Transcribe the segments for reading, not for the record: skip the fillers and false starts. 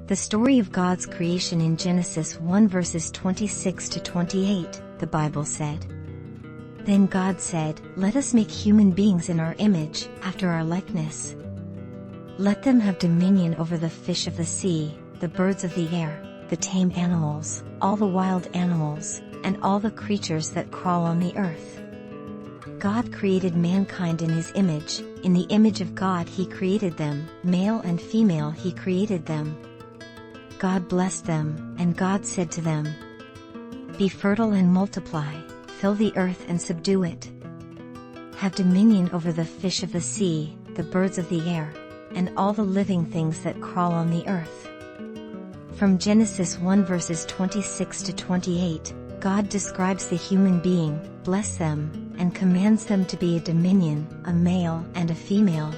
The story of God's creation in Genesis 1 verses 26 to 28, the Bible said, "Then God said, 'Let us make human beings in our image, after our likeness. Let them have dominion over the fish of the sea, the birds of the air, the tame animals, all the wild animals, and all the creatures that crawl on the earth.' God created mankind in His image, in the image of God He created them, male and female He created them. God blessed them, and God said to them, 'Be fertile and multiply, fill the earth and subdue it. Have dominion over the fish of the sea, the birds of the air, and all the living things that crawl on the earth.'" From Genesis 1 verses 26 to 28, God describes the human being, bless them, and commands them to be a dominion, a male and a female.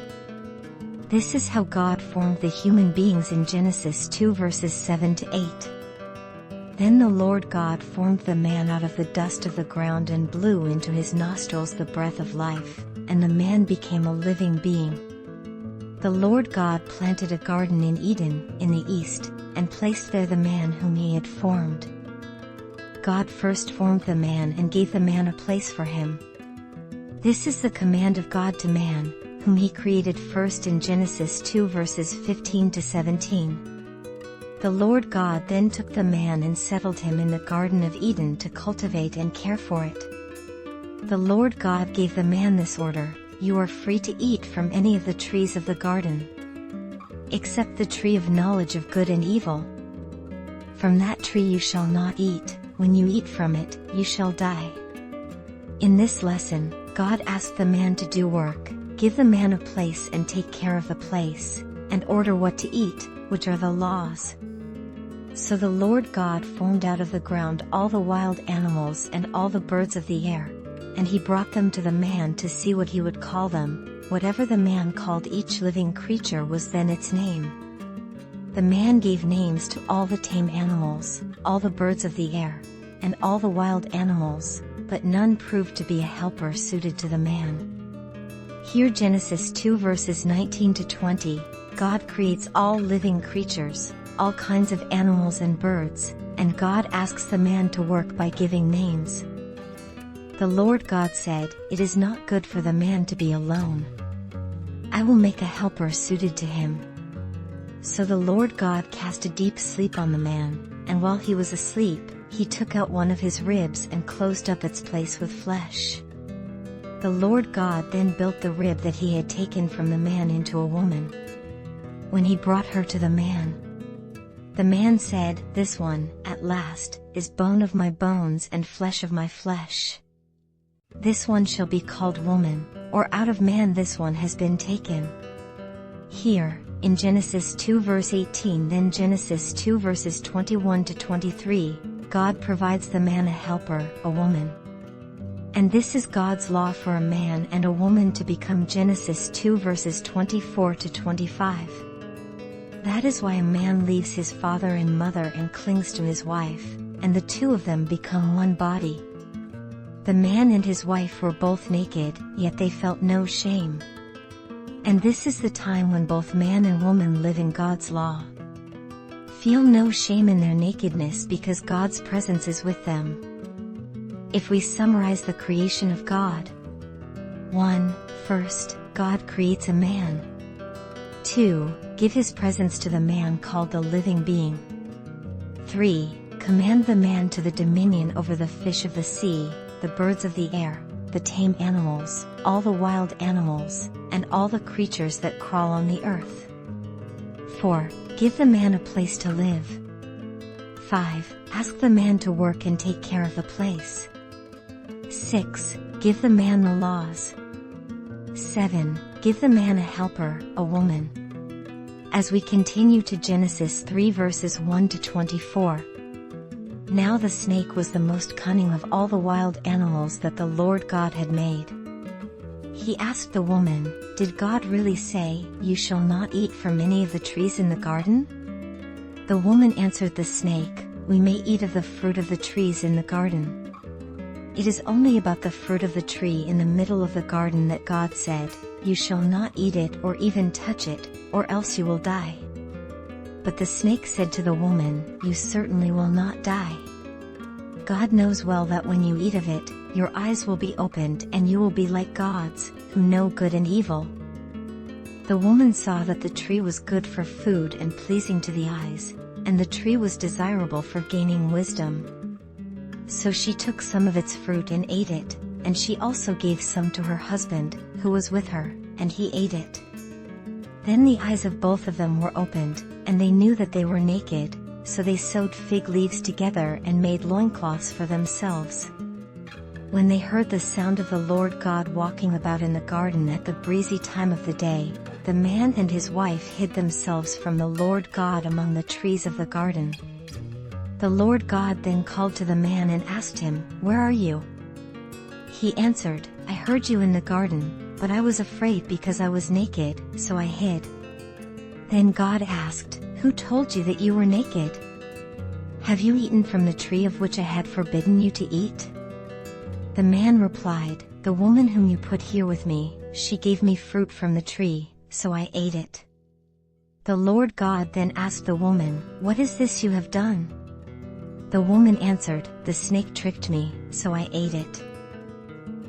This is how God formed the human beings in Genesis 2 verses 7 to 8. "Then the Lord God formed the man out of the dust of the ground and blew into his nostrils the breath of life, and the man became a living being. The Lord God planted a garden in Eden, in the east, and placed there the man whom He had formed. God first formed the man and gave the man a place for him. This is the command of God to man, whom He created first in Genesis 2 verses 15 to 17. The Lord God then took the man and settled him in the Garden of Eden to cultivate and care for it. The Lord God gave the man this order: 'You are free to eat from any of the trees of the garden, except the tree of knowledge of good and evil. From that tree you shall not eat, when you eat from it, you shall die.'" In this lesson, God asked the man to do work, give the man a place and take care of the place, and order what to eat, which are the laws. So the Lord God formed out of the ground all the wild animals and all the birds of the air, and He brought them to the man to see what he would call them. Whatever the man called each living creature was then its name. The man gave names to all the tame animals, all the birds of the air, and all the wild animals, but none proved to be a helper suited to the man. Here Genesis 2 verses 19 to 20, God creates all living creatures, all kinds of animals and birds, and God asks the man to work by giving names. The Lord God said, "It is not good for the man to be alone. I will make a helper suited to him." So the Lord God cast a deep sleep on the man, and while he was asleep, He took out one of his ribs and closed up its place with flesh. The Lord God then built the rib that He had taken from the man into a woman. When He brought her to the man said, "This one, at last, is bone of my bones and flesh of my flesh. This one shall be called woman, or out of man this one has been taken." Here, in Genesis 2 verse 18, then Genesis 2 verses 21 to 23, God provides the man a helper, a woman. And this is God's law for a man and a woman to become. Genesis 2 verses 24 to 25. That is why a man leaves his father and mother and clings to his wife, and the two of them become one body. The man and his wife were both naked, yet they felt no shame. And this is the time when both man and woman live in God's law. Feel no shame in their nakedness because God's presence is with them. If we summarize the creation of God: 1. First, God creates a man. 2. Give His presence to the man called the living being. 3. Command the man to the dominion over the fish of the sea, the birds of the air, the tame animals, all the wild animals, and all the creatures that crawl on the earth. 4. Give the man a place to live. 5. Ask the man to work and take care of the place. 6. Give the man the laws. 7. Give the man a helper, a woman. As we continue to Genesis 3 verses 1 to 24. Now the snake was the most cunning of all the wild animals that the Lord God had made. He asked the woman, "Did God really say, 'You shall not eat from any of the trees in the garden?'" The woman answered the snake, "We may eat of the fruit of the trees in the garden. It is only about the fruit of the tree in the middle of the garden that God said, 'You shall not eat it or even touch it, or else you will die.'" But the snake said to the woman, "You certainly will not die. God knows well that when you eat of it, your eyes will be opened and you will be like gods, who know good and evil." The woman saw that the tree was good for food and pleasing to the eyes, and the tree was desirable for gaining wisdom. So she took some of its fruit and ate it, and she also gave some to her husband, who was with her, and he ate it. Then the eyes of both of them were opened, and they knew that they were naked, so they sewed fig leaves together and made loincloths for themselves. When they heard the sound of the Lord God walking about in the garden at the breezy time of the day, the man and his wife hid themselves from the Lord God among the trees of the garden. The Lord God then called to the man and asked him, "Where are you?" He answered, "I heard you in the garden, but I was afraid because I was naked, so I hid." Then God asked, "Who told you that you were naked? Have you eaten from the tree of which I had forbidden you to eat?" The man replied, "The woman whom you put here with me, she gave me fruit from the tree, so I ate it." The Lord God then asked the woman, "What is this you have done?" The woman answered, "The snake tricked me, so I ate it."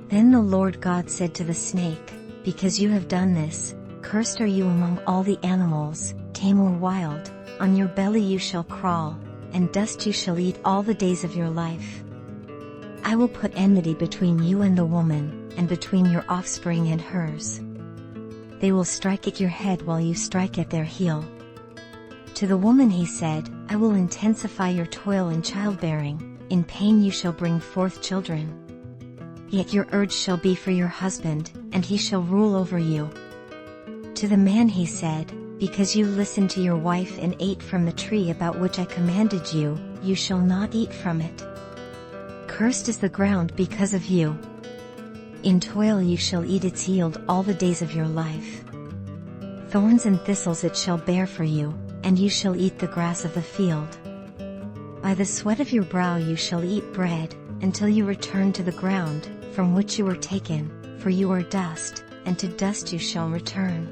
Then the Lord God said to the snake, "Because you have done this, cursed are you among all the animals, tame or wild, on your belly you shall crawl, and dust you shall eat all the days of your life. I will put enmity between you and the woman, and between your offspring and hers. They will strike at your head while you strike at their heel." To the woman he said, "I will intensify your toil in childbearing, in pain you shall bring forth children. Yet your urge shall be for your husband, and he shall rule over you." To the man he said, "Because you listened to your wife and ate from the tree about which I commanded you, you shall not eat from it. Cursed is the ground because of you. In toil you shall eat its yield all the days of your life. Thorns and thistles it shall bear for you, and you shall eat the grass of the field. By the sweat of your brow you shall eat bread, until you return to the ground, from which you were taken, for you are dust, and to dust you shall return."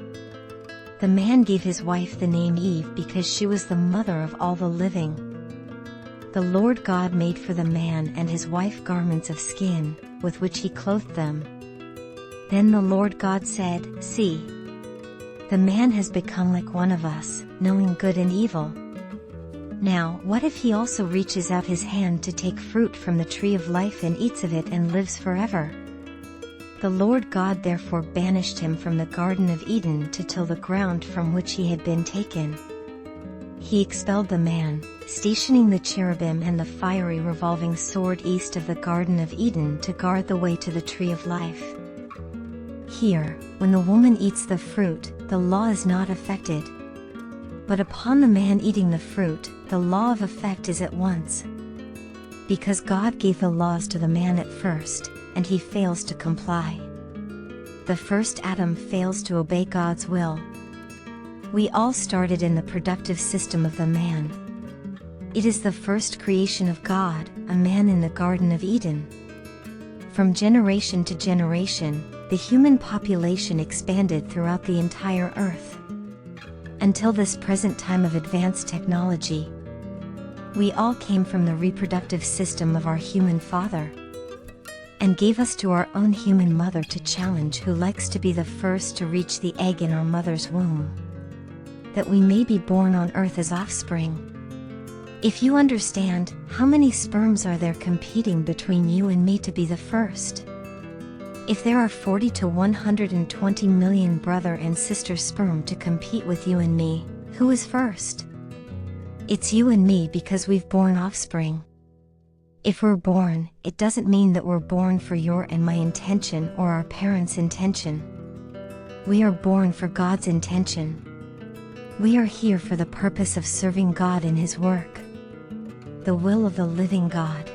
The man gave his wife the name Eve because she was the mother of all the living. The Lord God made for the man and his wife garments of skin, with which he clothed them. Then the Lord God said, "See, the man has become like one of us, knowing good and evil. Now, what if he also reaches out his hand to take fruit from the tree of life and eats of it and lives forever?" The Lord God therefore banished him from the Garden of Eden to till the ground from which he had been taken. He expelled the man, stationing the cherubim and the fiery revolving sword east of the Garden of Eden to guard the way to the tree of life. Here, when the woman eats the fruit, the law is not affected. But upon the man eating the fruit, the law of effect is at once. Because God gave the laws to the man at first, and he fails to comply. The first Adam fails to obey God's will. We all started in the productive system of the man. It is the first creation of God, a man in the Garden of Eden. From generation to generation, the human population expanded throughout the entire earth. Until this present time of advanced technology, we all came from the reproductive system of our human father, and gave us to our own human mother to challenge who likes to be the first to reach the egg in our mother's womb, that we may be born on earth as offspring. If you understand, how many sperms are there competing between you and me to be the first? If there are 40 to 120 million brother and sister sperm to compete with you and me, who is first? It's you and me because we've borne offspring. If we're born, it doesn't mean that we're born for your and my intention or our parents' intention. We are born for God's intention. We are here for the purpose of serving God in His work, the will of the living God.